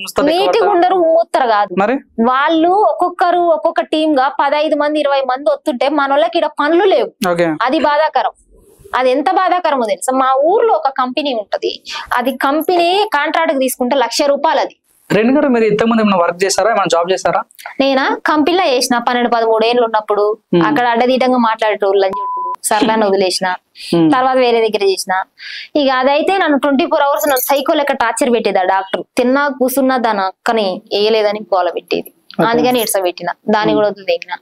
ఉమ్ముత్తరు కాదు. మరి వాళ్ళు ఒక్కొక్కరు ఒక్కొక్క టీమ్ గా 15 మంది 20 మంది వస్తుంటే మన వాళ్ళకి ఇక్కడ పనులు లేవు. అది బాధాకరం. అది ఎంత బాధాకరమో తెలుసా? మా ఊర్లో ఒక కంపెనీ ఉంటది, అది కంపెనీ కాంట్రాక్ట్ తీసుకుంటే 1,00,000 రూపాయలు. అది రెండు గారు మీరు ఇంతకుముందు ఏమైనా వర్క్ చేశారా, ఏమైనా జాబ్ చేశారా? నేనా కంపెనీలో చేసిన 12-13 ఏళ్ళు ఉన్నప్పుడు. అక్కడ అడ్డదీటంగా మాట్లాడేటోళ్ళు లంజోడుకులు, సర్లని వదిలేసిన. తర్వాత వేరే దగ్గర చేసిన. ఇక అదైతే నన్ను 24 hours నన్ను సైకో లెక్క టార్చర్ పెట్టేది ఆ డాక్టర్. తిన్నా కూర్చున్నా దాని అక్కని వేయలేదని గోల పెట్టేది. అందుకని ఇడ్స పెట్టిన, దాన్ని కూడా వదిలేసిన.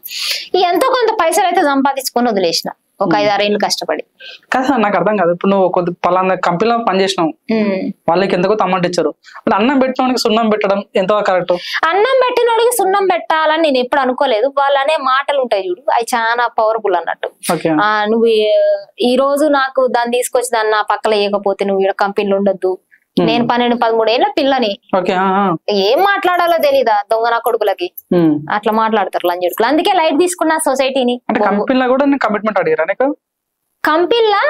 ఎంతో కొంత పైసలు అయితే సంపాదించుకొని వదిలేసిన ఒక 5-6 ఏళ్ళు కష్టపడి. కదా నాకు అర్థం కాదు. ఇప్పుడు నువ్వు కొద్ది పలానా కంపెనీలో పనిచేసినావు, వాళ్ళకి ఎంతకో అమౌంట్ ఇచ్చారు, అన్నం పెట్టినోడికి సున్నం పెట్టడం ఎంతో కరెక్ట్? అన్నం పెట్టినోడికి సున్నం పెట్టాలని నేను ఎప్పుడు అనుకోలేదు. వాళ్ళనే మాటలు ఉంటాయి చూడు, అవి చాలా పవర్ఫుల్ అన్నట్టు. నువ్వు ఈ రోజు నాకు దాన్ని తీసుకొచ్చి దాన్ని నా పక్కన వేయకపోతే నువ్వు ఇక్కడ కంపెనీలో ఉండొద్దు, నేను 12-13 ఏళ్ళ పిల్లని, ఏం మాట్లాడాలో తెలీదా దొంగ నా కొడుకులకి, అట్లా మాట్లాడతారు లంజుడుకులు. అందుకే లైట్ తీసుకున్నా సొసైటీని. కంపెనీలా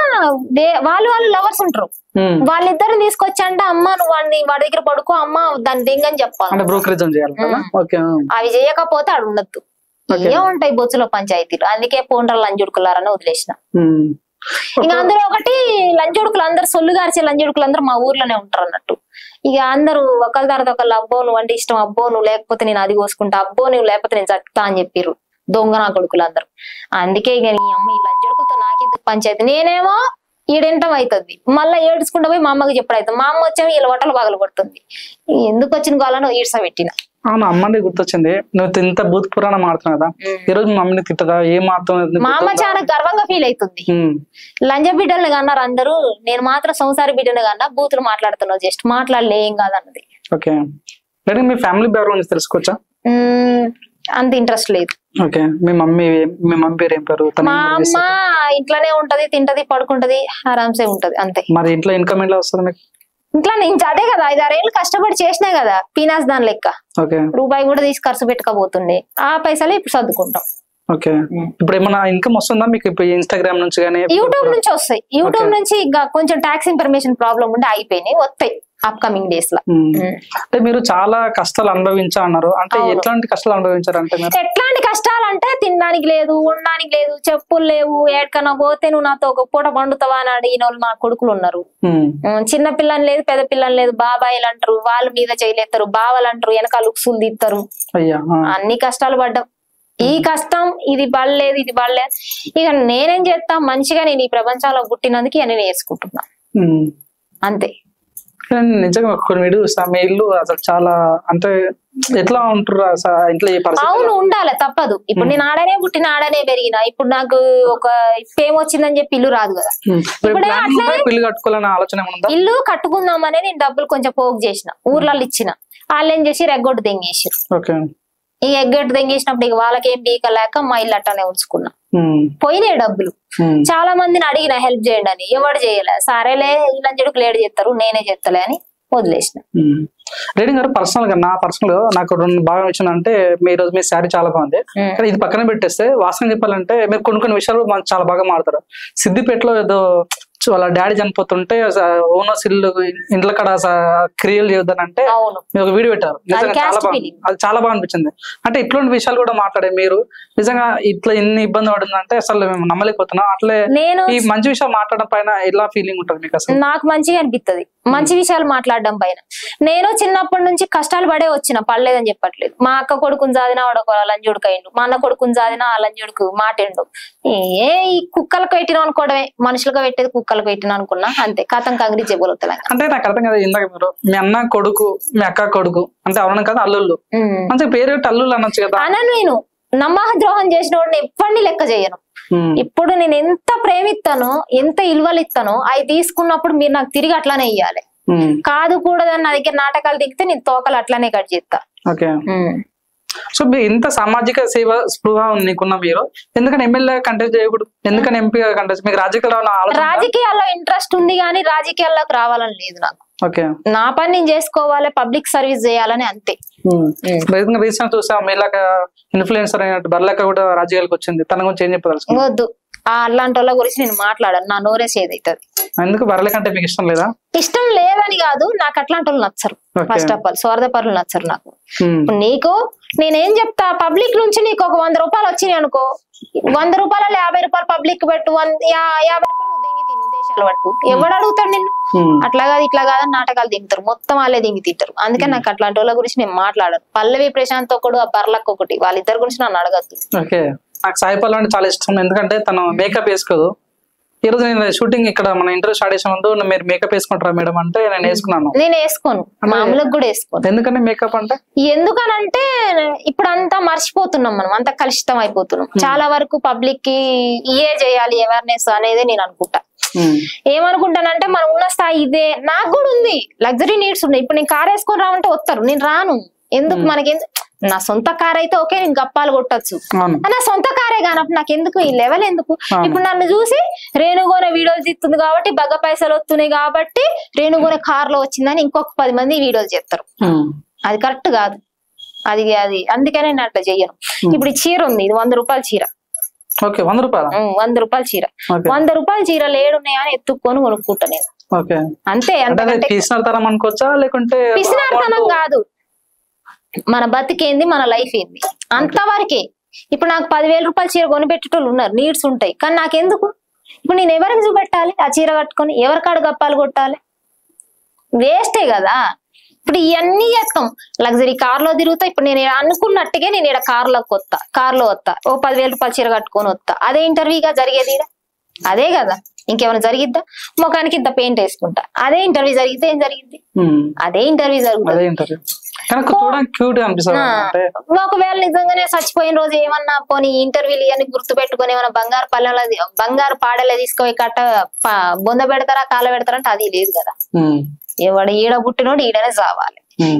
వాళ్ళు లవర్స్ ఉంటారు, వాళ్ళిద్దరు తీసుకొచ్చి అంటే అమ్మ నువ్వు వాడి దగ్గర పడుకో, అమ్మ దాన్ని దెంగని చెప్పాలి. అవి చేయకపోతే ఆడు ఉండద్దు. ఏముంటాయి బొచ్చులో పంచాయతీలు. అందుకే పోండ్ర లంజుడుకులారని వదిలేసిన. ఇంకా అందరూ ఒకటి లంజుడుకులు అందరు సొల్లు గారిచే లంజుడుకులు అందరూ మా ఊర్లోనే ఉంటారు అన్నట్టు. ఇక అందరూ ఒకళ్ళ తర్వాత ఒకళ్ళు అబ్బో నువ్వు అంటే ఇష్టం, అబ్బో నువ్వు లేకపోతే నేను అది కోసుకుంటా, అబ్బో నువ్వు లేకపోతే నేను చట్టా అని చెప్పిర్రు దొంగ నా కొడుకులు అందరు. అందుకే ఇక నీ అమ్మ ఈ లంజుడుకులతో నాకెందుకు పంచాయతీ, నేనేమో ఈడెంటం అవుతుంది, మళ్ళీ ఏడ్చుకుంటా పోయి మా అమ్మకి చెప్పడం అవుతుంది. మా అమ్మ వచ్చేమో వీళ్ళ బట్టలు పగలు కొడుతుంది. ఎందుకు వచ్చిన కావాలని ఈడ్స పెట్టిన. అవును, అమ్మని గుర్తొచ్చింది. నువ్వు ఇంత భూత పురాణం మాడుతున్నావు కదా, ఈ రోజు మమ్మల్ని తిట్టదా ఏం మారుతుంది? మా అమ్మ చాలా గర్వంగా ఫీల్ అవుతుంది. లంజ బిడ్డల్ని కన్నారు అందరూ, నేను మాత్రం సంసారి బిడ్డను కన్నా బూతులు మాట్లాడుతున్నావు, జస్ట్ మాట్లాడలే ఏం కాదన్నది. ఓకే, మీ ఫ్యామిలీ బ్యాక్గ్రౌండ్ తెలుసుకోవచ్చా? అంత ఇంట్రెస్ట్ లేదు. ఓకే, మీ మమ్మీ పేరు ఏం పేరు? మా అమ్మ ఇంట్లోనే ఉంటది, తింటది, పడుకుంటది, ఆరాంసే ఉంటది అంతే. మరి ఇంట్లో ఇన్కమ్ ఎట్లా వస్తుంది మీకు? ఇంట్లో నేను అదే కదా 5-6 ఏళ్ళు కష్టపడి చేసినా కదా పీనాస్ దాని లెక్క. రూపాయి కూడా తీసి ఖర్చు పెట్టుకోబోతుండే, ఆ పైసలు ఇప్పుడు సర్దుకుంటాం. ఓకే, ఇప్పుడు ఏమన్నా ఇన్కమ్ వస్తుందా మీకు? ఇప్పుడు ఇన్స్టాగ్రామ్ నుంచి కానీ యూట్యూబ్ నుంచి వస్తాయి. యూట్యూబ్ నుంచి ఇంకా కొంచెం ట్యాక్స్ ఇన్ఫర్మేషన్ ప్రాబ్లం ఉంటే అయిపోయినాయి, వస్తాయి అప్కమింగ్ డేస్ లో. అంటే మీరు చాలా కష్టాలు అనుభవించా అన్నారు, అంటే ఎట్లాంటి కష్టాలు అనుభవించారు? అంటే ఎట్లాంటి కష్టాలు అంటే తినడానికి లేదు, ఉండడానికి లేదు, చెప్పులు లేవు, ఎక్కడికన్నా పోతే నువ్వు నాతో ఒక పూట పండుతావా అని అడిగిన వాళ్ళు మా కొడుకులు ఉన్నారు. చిన్న పిల్లని లేదు, పెద్ద పిల్లని లేదు, బాబాయిలు అంటారు, వాళ్ళ మీద చేయలేస్తారు, బావలు అంటారు, వెనకాల ఉక్సులు తీస్తారు. అన్ని కష్టాలు పడ్డాం. ఈ కష్టం ఇది పడలేదు, ఇది పడలేదు. ఇక నేనేం చేస్తా, మంచిగా నేను ఈ ప్రపంచంలో పుట్టినందుకు నేను నేర్చుకుంటున్నా అంతే. నిజంగా కొన్ని వీడియోస్ మీ ఇల్లు అసలు చాలా అంటే ఎట్లా ఉంటారు ఇంట్లో? అవును, ఉండాలి, తప్పదు. ఇప్పుడు నేను ఆడనే పుట్టిన, ఆడనే పెరిగిన. ఇప్పుడు నాకు ఒక ఫేమ్ వచ్చిందని చెప్పి ఇల్లు రాదు కదా. ఇల్లు కట్టుకుందామనే నేను డబ్బులు కొంచెం పోగు చేసిన, ఊర్లలో ఇచ్చిన. వాళ్ళు ఏం చేసి రెగ్గొట్టు తెంగేసారు. ఈ ఎగ్గొట్టు తెంగేసినప్పుడు ఇక వాళ్ళకేం బీకలేక మా ఇల్లు అట్టనే ఉంచుకున్నా. పోయినాయి డబ్బులు. చాలా మందిని అడిగిన హెల్ప్ చేయండి అని, ఎవరు చేయలే. సరేలే ఇలా చెడుకు లేట్ చేస్తారు, నేనే చేస్తలే అని వదిలేసిన. రేడింగ్ గారు, పర్సనల్ గా నాకు 2 బాగా వచ్చిందంటే, మీ రోజు మీ శారీ చాలా బాగుంది. కానీ ఇది పక్కన పెట్టేస్తే వాసన చెప్పాలంటే మీరు కొన్ని విషయాలు మనకు చాలా బాగా మారుతారు. సిద్దిపేటలో ఏదో వాళ్ళ డాడీ చనిపోతుంటే ఓనర్స్ ఇల్లు ఇంట్లో కడ క్రియలు చేయొద్దని అంటే మీరు ఒక వీడియో పెట్టారు. నిజంగా చాలా బాగుంది, అది చాలా బాగా అనిపించింది. అంటే ఇట్లాంటి విషయాలు కూడా మాట్లాడే మీరు నిజంగా ఇట్లా ఎన్ని ఇబ్బంది పడుతుందంటే అసలు మేము నమ్మలేకపోతున్నాం. అట్లే ఈ మంచి విషయాలు మాట్లాడడం పైన ఎలా ఫీలింగ్ ఉంటుంది మీకు? అసలు నాకు మంచిగా అనిపిస్తుంది మంచి విషయాలు మాట్లాడడం పైన. నేను చిన్నప్పటి నుంచి కష్టాలు పడే వచ్చిన, పడలేదని చెప్పట్లేదు. మా అక్క కొడుకుని జాదినా వాడు ఒక లంజుడుకు అయిండు, మా అన్న కొడుకుని జాదినా ఆ లంజుడుకు మాటేండు. ఈ కుక్కలకు పెట్టిన అనుకోవడమే, మనుషులుగా పెట్టేది కుక్కలకు పెట్టిన అనుకున్నా అంతే. కథం కంగ్రీ చెబులుతా. అంటే నాకు అర్థం కదా, ఇందాక మీరు మీ అన్న కొడుకు మీ అక్క కొడుకు అంటే అవును కదా, అల్లుళ్ళు మంచిగా పేరు పెట్టి అల్లుళ్ళు అనొచ్చు కదా. అనను, నేను నమ్మక ద్రోహం చేసిన వాడిని ఎప్పటిని లెక్క చేయను. ఇప్పుడు నేను ఎంత ప్రేమిస్తానో, ఎంత ఇలువలు ఇస్తానో, అవి తీసుకున్నప్పుడు మీరు నాకు తిరిగి అట్లానే ఇయ్యాలి. కాదు కూడదని నా దగ్గర నాటకాలు దిగితే నేను తోకలు అట్లానే కట్ చేస్తా. సో మీరు ఇంత సామాజిక సేవ స్పృహ నీకున్న మీరు ఎందుకని ఎమ్మెల్యే కంటెస్ట్ చేయకూడదు? ఎందుకని ఎంపీ కంటెస్ట్? మీకు రాజకీయాల్లో ఇంట్రెస్ట్ ఉంది కానీ రాజకీయాల్లోకి రావాలని లేదు నాకు. నా పని నేను చేసుకోవాలి, పబ్లిక్ సర్వీస్ చేయాలని అంతే. రీసెంట్ చూసా మీలాగా ఇన్ఫ్లుయెన్సర్ అయినట్టు బర్లక్క కూడా రాజకీయాలకు వచ్చింది, తన గురించి ఏం చెప్పదలుచుకో? వద్దు, అలాంటి వాళ్ళ గురించి నేను మాట్లాడాను, నా నోరేసి ఏదైతుంది. ఎందుకు బర్లక్క అంటే మీకు ఇష్టం లేదా? ఇష్టం లేదని కాదు, నాకు అట్లాంటి వాళ్ళు నచ్చరు. ఫస్ట్ ఆఫ్ ఆల్ స్వార్థపరులు నచ్చరు నాకు. నీకు నేనేం చెప్తా, పబ్లిక్ నుంచి నీకు ఒక 100 రూపాయలు వచ్చినాయి అనుకో, 100 రూపాయలు 50 రూపాయలు పబ్లిక్ పెట్టు, 50 రూపాయలు దింగి తిను దేశాలు పట్టు. ఎవడు అడుగుతాడు నిన్ను? అట్లా కాదు ఇట్లా కాదని నాటకాలు దింగుతారు, మొత్తం వాళ్ళే దింగి తింటారు. అందుకే నాకు అట్లాంటి వాళ్ళ గురించి నేను మాట్లాడను. పల్లవి ప్రశాంత్ ఒకడు, ఆ బర్లక్ ఒకటి, వాళ్ళిద్దరి గురించి నన్ను అడగద్దు. నాకు సాయి పల్లవి అంటే చాలా ఇష్టం, ఎందుకంటే తను మేకప్ వేసుకోదు, ఈ రోజు నేను షూటింగ్ ఇక్కడ మన ఇంటర్వ్యూ స్టార్ట్ చేసే ముందు మీరు మేకప్ వేసుకుంటారా మేడం అంటే నేను వేసుకున్నాను. నేను వేసుకోను, మామూలుగా కూడా వేసుకోను. ఎందుకంటే మేకప్ అంటే ఎందుకనంటే ఇప్పుడు అంతా మర్చిపోతున్నాం, మనం అంతా కలుషితం అయిపోతున్నాం. చాలా వరకు పబ్లిక్ కి ఇయే చేయాలి అవేర్నెస్ అనేది నేను అనుకుంటా. ఏమనుకుంటానంటే మనం ఉన్న స్థాయి ఇదే. నాకు కూడా ఉంది, లగ్జరీ నీడ్స్ ఉన్నాయి. ఇప్పుడు నేను కార్ వేసుకొని రావంటే వస్తారు, నేను రాను. ఎందుకు మనకి నా సొంత కార్ అయితే ఓకే, నేను గప్పాలు కొట్టచ్చు. నా సొంత కారే కానప్పుడు నాకు ఎందుకు ఈ లెవెల్ ఎందుకు? ఇప్పుడు నన్ను చూసి రేణుగోనే వీడియోలు తీస్తుంది కాబట్టి, బగ్గ పైసలు వస్తున్నాయి కాబట్టి రేణుగోనే కార్ లో వచ్చిందని ఇంకొక 10 మంది వీడియోలు చేస్తారు. అది కరెక్ట్ కాదు. అది అది అందుకనే నేను అట్లా చెయ్యను. ఇప్పుడు ఈ చీర ఉంది, ఇది 100 రూపాయల చీర. 100 రూపాయల 100 రూపాయల చీర, 100 రూపాయల చీరలు ఏడున్నాయని ఎత్తుక్కొని కొనుక్కుంటా నేను. అంతే. పిసినార్తనం అనుకోవచ్చా లేకుంటే? పిసినార్తనం కాదు, మన బతికేంది, మన లైఫ్ ఏంది అంతవరకే. ఇప్పుడు నాకు 10,000 రూపాయల చీర కొనిపెట్టేటోళ్ళు ఉన్నారు, నీడ్స్ ఉంటాయి. కానీ నాకెందుకు? ఇప్పుడు నేను ఎవరికి చూపెట్టాలి ఆ చీర కట్టుకొని? ఎవరికాడు గప్పాలు కొట్టాలి? వేస్టే కదా. ఇప్పుడు ఇవన్నీ చేస్తాం, లగ్జరీ కార్ లో తిరుగుతా. ఇప్పుడు నేను అనుకున్నట్టుగా నేను ఇక్కడ కార్ లో వస్తా, ఓ 10,000 రూపాయల చీర కట్టుకొని వస్తా. అదే ఇంటర్వ్యూగా జరిగేది? అదే కదా. ఇంకేమైనా జరిగిద్దా? ముఖానికి ఇంత పెయింట్ వేసుకుంటా. అదే ఇంటర్వ్యూ జరిగితే ఏం జరిగింది? అదే ఇంటర్వ్యూ జరుగుతుంది. ఒకవేళ నిజంగానే చచ్చిపోయిన రోజు ఏమన్నా పోనీ ఇంటర్వ్యూలు ఇవన్నీ గుర్తు పెట్టుకుని ఏమన్నా బంగారు పాడలే తీసుకొని కట్ట బొంద పెడతారా, కాళ్ళ పెడతారా అంటే అది లేదు కదా. ఎవడు ఈడ పుట్టినోడు ఈడనే చావాలి.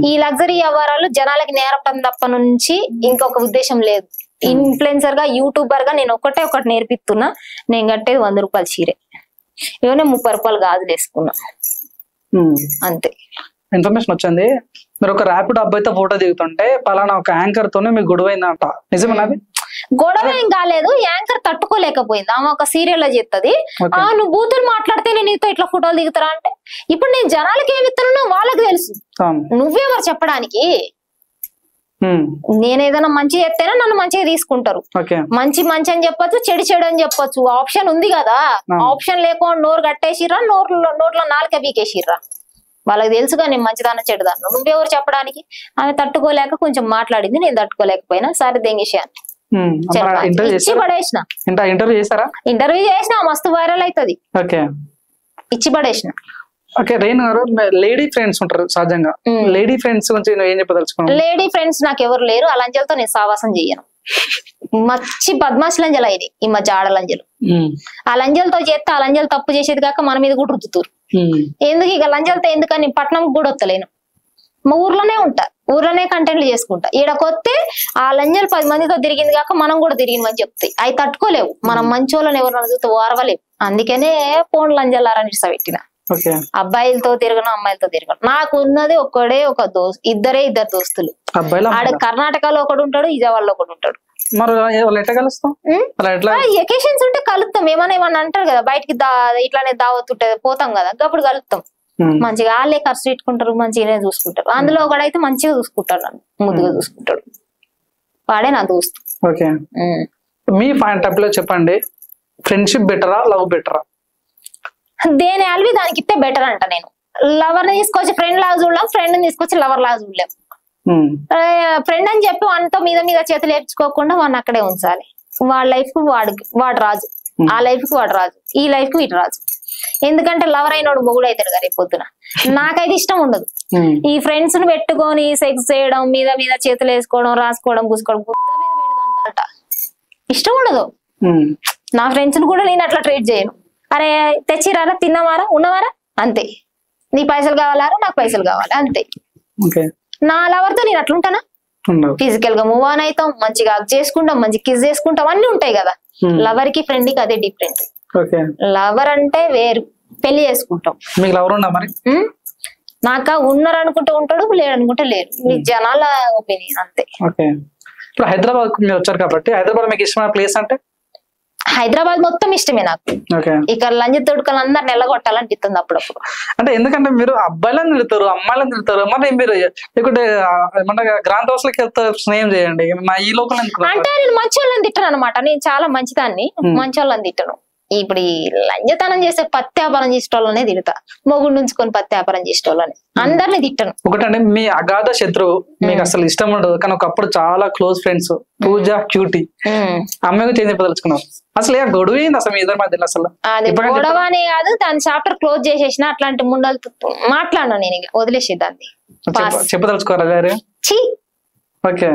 ఈ లగ్జరీ వ్యవహారాలు జనాలకి నేర్పడం తప్ప నుంచి ఇంకొక ఉద్దేశం లేదు. ఇన్ఫ్లుయెన్సర్ గా, యూట్యూబర్ గా నేను ఒకటి నేర్పిస్తున్నా. నేను కట్టేది 100 రూపాయల చీరే, ఇవన్నీ 30 రూపాయలు గాజులు వేసుకున్నా, అంతే. ఇన్ఫర్మేషన్ వచ్చింది, మీరు ఒక ర్యాపిడ్ అబ్బాయితో ఫోటో దిగుతుంటే పలానా ఒక యాంకర్ తోనే మీకు గొడవైందంట, నిజమేనా? గొడవ ఏం కాలేదు, యాంకర్ తట్టుకోలేకపోయింది. ఆమె ఒక సీరియల్ లో చెప్తుంది, నువ్వు బూతులు మాట్లాడితే నేను నీతో ఇట్లా ఫోటోలు దిగుతారా అంటే, ఇప్పుడు నేను జనాలకి ఏమి ఇస్తానో వాళ్ళకి తెలుసు, నువ్వెవరు చెప్పడానికి? నేను ఏదైనా మంచి చెప్తేనే నన్ను మంచిగా తీసుకుంటారు. మంచి అని చెప్పొచ్చు, చెడు అని చెప్పొచ్చు. ఆప్షన్ ఉంది కదా. ఆప్షన్ లేకుండా నోరు కట్టేసిర్రా, నోట్లో నాలుక బీకేసిర్రా. వాళ్ళకి తెలుసుగా నేను మంచిదాన్న చెడుదాన్న. నువ్వెవరు చెప్పడానికి? ఆమె తట్టుకోలేక కొంచెం మాట్లాడింది, నేను తట్టుకోలేకపోయినా సరే దెంగేసాను, ఇచ్చి పడేసిన. ఇంటర్వ్యూ చేసిన మస్తు వైరల్ అవుతుంది, ఇచ్చి పడేసిన. ఓకే, రేణు గారు, లేడీ ఫ్రెండ్స్ ఉంటారు సహజంగా. లేడీ ఫ్రెండ్స్ గురించి ఏం చెప్పదలుచుకున్నాను? లేడీ ఫ్రెండ్స్ నాకు ఎవరు లేరు. ఆ లంజలతో నేను సావాసం చెయ్యను. మచ్చి బద్మాషి లంజల ఇది ఈ మధ్య ఆడలంజలు. ఆ లంజలతో చేస్తే ఆ లంజలు తప్పు చేసేది కాక మన మీద కూడా రుద్దుతారు. ఎందుకు ఇక లంజలతో ఎందుకని పట్నం కూడా వస్తలేను, మా ఊర్లోనే ఉంటా, ఊర్లోనే కంటెంట్లు చేసుకుంటా. ఈడకొస్తే ఆ లంజలు 10 మందితో తిరిగింది కాక మనం కూడా తిరిగినమని చెప్తాయి. అవి తట్టుకోలేవు, మనం మంచోళ్ళని ఎవరు చూస్తే ఓర్వలేవు. అందుకనే ఫోన్ లంజలారా నిడిసబెట్టిన. అబ్బాయిలతో తిరగను, అమ్మాయిలతో తిరగను. నాకు ఉన్నది ఒక ఇద్దరు దోస్తులు. ఆడ కర్ణాటకలో ఒకడు ఉంటాడు, విజయవాడలో ఒకడు ఉంటాడు. ఎకేషన్స్ ఉంటే కలుస్తాం. ఏమన్నా అంటారు కదా, బయటికి ఇట్లానే దావతుంటది పోతాం కదా, అప్పుడు కలుస్తాం. మంచిగా వాళ్ళే ఖర్చు పెట్టుకుంటారు, మంచిగానే చూసుకుంటారు. అందులో ఒకడైతే మంచిగా చూసుకుంటాడు, నన్ను ముద్దుగా చూసుకుంటాడు. వాడే నా దోస్తు. మీ పాయింట్ ఆఫ్ లో చెప్పండి, ఫ్రెండ్షిప్ బెటరా, లవ్ బెటరా? దేని అల్వి దానికి ఇస్తే బెటర్ అంట. నేను లవర్ ని తీసుకొచ్చి ఫ్రెండ్ లాగా చూడలేం, ఫ్రెండ్ ని తీసుకొచ్చి లవర్ లాగా చూడలేం. ఫ్రెండ్ అని చెప్పి వాడితో మీద చేతులు లేపుకోకుండా వాడిని అక్కడే ఉంచాలి. వాడి లైఫ్ కు వాడు రాజు, ఆ లైఫ్ కు వాడు రాజు, ఈ లైఫ్ కు వీటి రాజు. ఎందుకంటే లవర్ అయినోడు మొగుడు అవుతాడు కదా రేపు పొద్దున. నాకైతే ఇష్టం ఉండదు ఈ ఫ్రెండ్స్ ను పెట్టుకొని సెక్స్ చేయడం, మీద చేతులు వేసుకోవడం, రాసుకోవడం, పూసుకోవడం, గుద్ద మీద పెట్టుదంట. ఇష్టం ఉండదు. నా ఫ్రెండ్స్ ను కూడా నేను అట్లా ట్రీట్ చేయను. అరే తెచ్చిరారా, తిన్నవారా, ఉన్నవారా, అంతే. నీ పైసలు కావాలారా, నాకు పైసలు కావాలి, అంతే. నా లవర్ తో నేను అట్లుంటానా? ఫిజికల్ గా మూవ్ ఆన్ అవుతాం, మంచిగా హగ్ చేసుకుంటాం, మంచిగా కిస్ చేసుకుంటాం, అన్ని ఉంటాయి కదా. లవర్ కి ఫ్రెండ్ కి అదే డిఫరెంట్. లవర్ అంటే వేరు, పెళ్లి చేసుకుంటాం. నాక ఉన్నారు అనుకుంటే ఉంటాడు, లేడు అనుకుంటే లేరు. మీ జనాల ఒపీనియన్ అంతే. హైదరాబాద్ వచ్చారు కాబట్టి హైదరాబాద్ మీకు ఇష్టమైన ప్లేస్ అంటే? హైదరాబాద్ మొత్తం ఇష్టమే నాకు. ఇక్కడ లంజ తొడుకలు అందరు నెలగొట్టాలనిపిస్తుంది అప్పుడప్పుడు. అంటే ఎందుకంటే మీరు అబ్బాయిలను తిడతారు, అమ్మాయిలను తిడతారు, మరి మీరు లేకుంటే ఏమన్నా గ్రాంథోస్లకి వెళ్తారు, స్నేహం చేయండి. మా ఈ లోకల్ అంటే నేను మంచి వాళ్ళని తిట్టాను అనమాట. నేను చాలా మంచిదాన్ని, మంచి వాళ్ళని తిట్టను. ఇప్పుడు ఈ లంజతనం చేసే పత్తి వ్యాపారం చేసేటోళ్ళనే తిడతా, మొగుడు నుంచుకొని పత్తి వ్యాపారం చేసేటోళ్ళని అందరిని తిట్టను. ఒకటంటే మీ అగాధ శత్రువు, మీకు అసలు ఇష్టం ఉండదు కానీ ఒకప్పుడు చాలా క్లోజ్ ఫ్రెండ్స్, పూజ క్యూటీ, అమ్మాయికి చేంజ్ చెప్పదలుచుకున్నారు. అసలు ఏ గొడవ ఏంది అసలు మీ ఇద్దరి మధ్యలో? అసలు అది గొడవ అనే కాదు, దాని చాప్టర్ క్లోజ్ చేసేసిన. అట్లాంటి ముండలతో మాట్లాడను నేను, ఇక వదిలేసి దాన్ని చెప్పదలుచుకోరా గారు? Okay,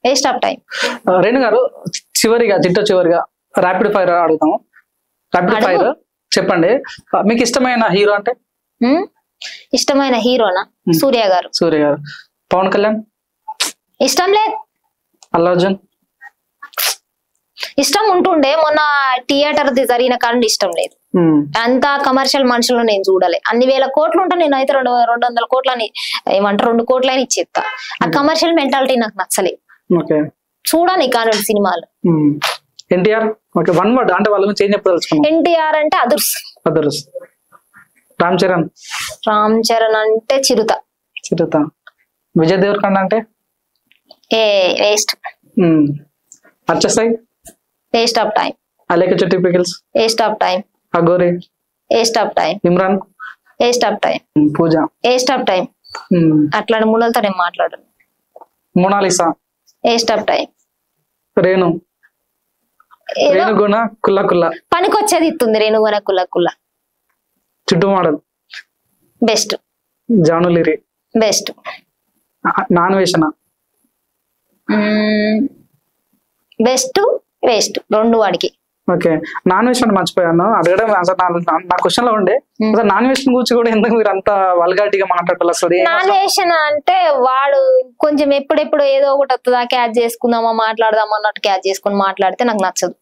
waste of time. Renu గారు చివరిగా ర్యాపిడ్ ఫైర్ అడుగుతాము. ర్యాపిడ్ ఫైర్ చెప్పండి, మీకు ఇష్టమైన హీరో అంటే? ఇష్టమైన హీరోనా? సూర్య గారు. పవన్ కళ్యాణ్ ఇష్టం లేదు. అల్లు అర్జున్ ఇష్టం ఉంటుండే, మొన్న థియేటర్ జరిగిన కారణం ఇష్టం లేదు. అంత కమర్షియల్ మనుషులు నేను చూడలే. అన్ని వేల కోట్లు ఉంటా, నేను అయితే 200 కోట్లని ఏమంటారు 2 కోట్లని ఇచ్చేస్తా. ఆ కమర్షియల్ మెంటాలిటీ నాకు నచ్చలేదు. చూడని కానీ సినిమాలు. ఎన్టీఆర్ వన్ వర్డ్ అంటే వాళ్ళ గురించి ఏం చెప్పదలుచుకున్నాం? ఎన్టీఆర్ అంటే అదుర్స్. రామ్ చరణ్ అంటే చిరుత. విజయ్ దేవరకొండ అంటే వేస్ట్. అచ్చసాయి waste of time. Alekhya Chitti pickles waste of time. Aghori waste of time. Imran waste of time. Pooja waste of time. అట్లాంటి మూలలతో నేను మాట్లాడను. Monalisa waste of time. రేణుగుణ కుల్ల పనికొచ్చేది ఇస్తుంది. రేణుగుణ కుల్ల చుట్టూ మోడల్ బెస్ట్. జానులిరి బెస్ట్. నాన్ వేషణ బెస్ట్ వేస్ట్ రెండు వాడికి. ఓకే, నాన్ వెజ్ అంటే మర్చిపోయాను అడగడం. అసలు నా క్వశ్చన్ లో ఉండే అసలు నాన్ వెజ్ గురించి కూడా ఎందుకు మీరు అంత వల్గారిటీగా మాట్లాడాలి? అసలు నాన్ వెజ్ అంటే వాడు కొంచెం ఎప్పుడెప్పుడు ఏదో ఒకటి వస్తుందా క్యాచ్ చేసుకుందామా మాట్లాడదామా అన్నట్టు క్యాచ్ చేసుకుని మాట్లాడితే నాకు నచ్చదు.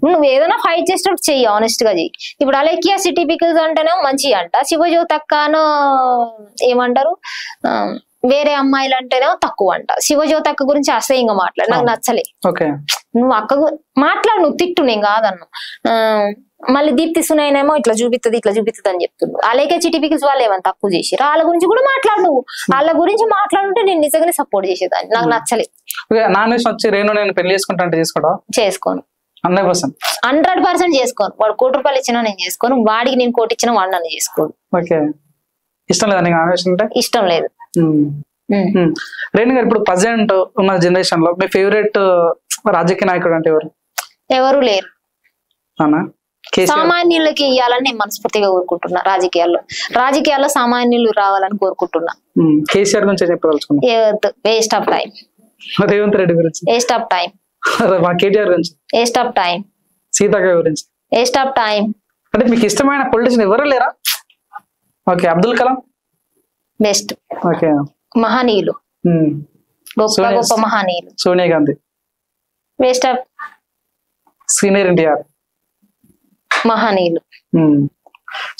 నువ్వు ఏదైనా ఫైట్ చేసినట్టు చెయ్యి, ఆనెస్ట్ గా చెయ్యి. ఇప్పుడు అలేఖ్య సిటీ పికిల్స్ అంటేనే మంచి అంట, శివజ్యోతి అక్కను ఏమంటారు వేరే అమ్మాయిలు అంటేనే తక్కువ అంట. శివజ్యోతి అక్క గురించి అసహ్యంగా మాట్లాడు, నాకు నచ్చలే. నువ్వు అక్క మాట్లాడు, నువ్వు తిట్టు, నేను కాదన్ను. మళ్ళీ దీప్తి సునైనేమో ఇట్లా చూపిస్తుంది అని చెప్తున్నావు. అలేఖ్య సిటీ పికిల్స్ వాళ్ళు ఏమైనా తక్కువ చేసి వాళ్ళ గురించి కూడా మాట్లాడు. నువ్వు వాళ్ళ గురించి మాట్లాడుంటే నేను నిజంగానే సపోర్ట్ చేసేదాన్ని. నాకు నచ్చలే. నాన్ వెజ్ వచ్చి రేణు నేను పెళ్లి చేసుకుంటా చేసుకోను. 100% చేసుకోను. వాడు 1 కోటి రూపాయలు ఇచ్చినా నేను చేసుకోను, వాడికి నేను 1 కోటి ఇచ్చినా వాడు నన్ను చేసుకోను. ఇష్టం లేదా నీకు నాన్ వెజ్ అంటే? ఇష్టం లేదు. రేణు గారు, ఇప్పుడు ప్రజెంట్ ఉన్న జనరేషన్ లో మీ ఫేవరెట్ రాజకీయ నాయకుడు అంటే ఎవరు లేరు. సామాన్యులకి ఇవ్వాలని నేను మనస్ఫూర్తిగా కోరుకుంటున్నా. రాజకీయాల్లో సామాన్యులు రావాలని కోరుకుంటున్నా. కేసీఆర్ గురించి చెప్పదలుచుకున్నా. Waste of time. Revanth Reddy గురించి వేస్ట్ ఆఫ్ టైం. కేటీఆర్ గురించి వేస్ట్ ఆఫ్ టైం. సీతారాం గురించి వేస్ట్ ఆఫ్ టైం. అంటే మీకు ఇష్టమైన పొలిటీషియన్ ఎవరు లేరా? Okay, Abdul Kalam best. Okay, మహనీయులు, గొప్ప మహనీయులు. Sonia Gandhi waste of. Senior NTR మహనీయులు.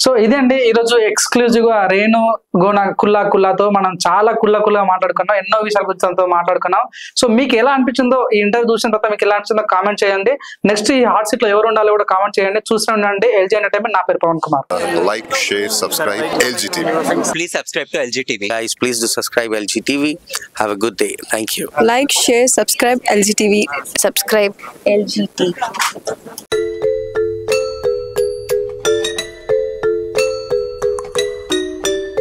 సో ఇదే అండి ఈరోజు ఎక్స్క్లూజివ్ గా రేణు గోన కుల్లాతో మనం చాలా కుల్లా మాట్లాడుకున్నాం. ఎన్నో విషయాల గురించి మాట్లాడుకున్నాం. సో మీకు ఎలా అనిపించిందో ఈ ఇంటర్వ్యూ చూసిన తర్వాత మీకు ఎలా అనిపించిందో కామెంట్ చేయండి. నెక్స్ట్ ఈ హాట్ సీట్ లో ఎవరు ఉండాలో కూడా కామెంట్ చేయండి. చూస్తూ ఉండండి LG ఎంటర్టైన్మెంట్. నా పేరు Pawan Kumar. Like, share, subscribe LG TV. Please subscribe to LG TV. Guys, please do subscribe LG TV. Have a good day. Thank you. Like, share, subscribe LG TV. Subscribe LG TV.